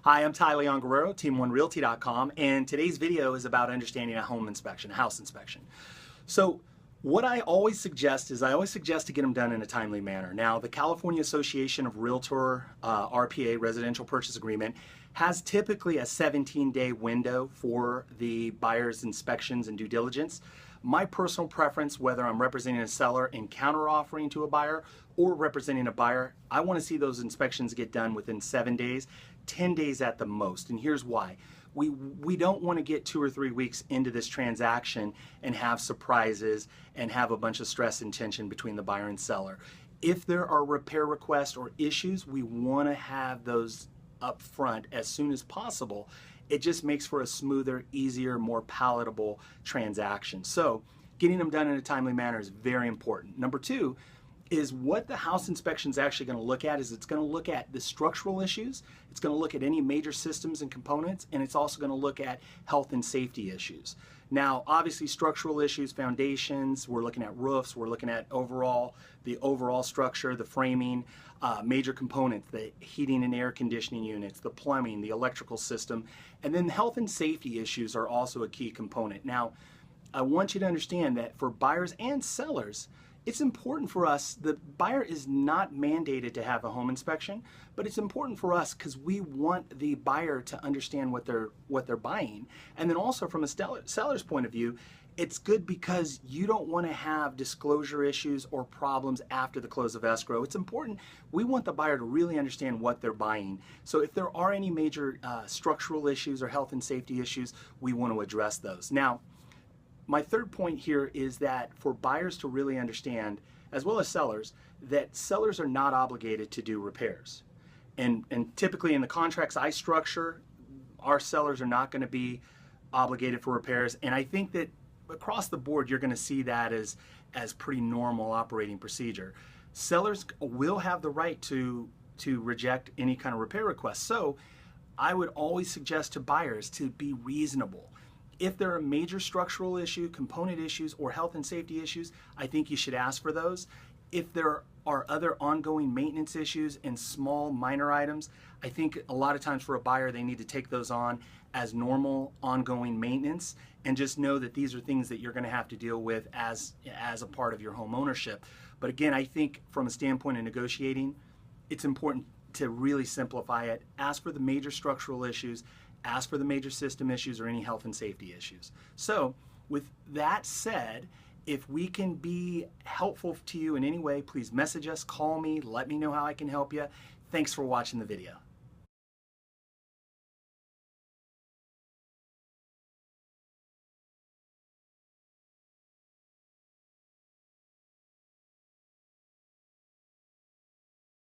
Hi, I'm Ty Leon Guerrero, Team1Realty.com, and today's video is about understanding a home inspection, a house inspection. So what I always suggest to get them done in a timely manner. Now, the California Association of Realtor RPA, Residential Purchase Agreement, has typically a 17-day window for the buyer's inspections and due diligence. My personal preference, whether I'm representing a seller and counter-offering to a buyer or representing a buyer, I want to see those inspections get done within 7 days, 10 days at the most. And here's why. We don't want to get 2 or 3 weeks into this transaction and have surprises and have a bunch of stress and tension between the buyer and seller. If there are repair requests or issues, we want to have those up front as soon as possible. It just makes for a smoother, easier, more palatable transaction. So getting them done in a timely manner is very important. Number two is what the house inspection is actually going to look at is it's going to look at the structural issues, it's going to look at any major systems and components, and it's also going to look at health and safety issues. Now, obviously structural issues, foundations, we're looking at roofs, we're looking at the overall structure, the framing, major components, the heating and air conditioning units, the plumbing, the electrical system, and then health and safety issues are also a key component. Now, I want you to understand that for buyers and sellers, it's important for us, the buyer is not mandated to have a home inspection, but it's important for us because we want the buyer to understand what they're buying. And then also from a seller's point of view, it's good because you don't want to have disclosure issues or problems after the close of escrow. It's important. We want the buyer to really understand what they're buying. So if there are any major structural issues or health and safety issues, we want to address those. Now, my third point here is that for buyers to really understand, as well as sellers, that sellers are not obligated to do repairs. And typically in the contracts I structure, our sellers are not going to be obligated for repairs. And I think that across the board, you're going to see that as pretty normal operating procedure. Sellers will have the right to reject any kind of repair request. So I would always suggest to buyers to be reasonable. If there are major structural issues, component issues, or health and safety issues, I think you should ask for those. If there are other ongoing maintenance issues and small minor items, I think a lot of times for a buyer, they need to take those on as normal ongoing maintenance and just know that these are things that you're going to have to deal with as a part of your home ownership. But again, I think from a standpoint of negotiating, it's important to really simplify it. Ask for the major structural issues, ask for the major system issues or any health and safety issues. So with that said, if we can be helpful to you in any way, please message us, call me, let me know how I can help you. Thanks for watching the video.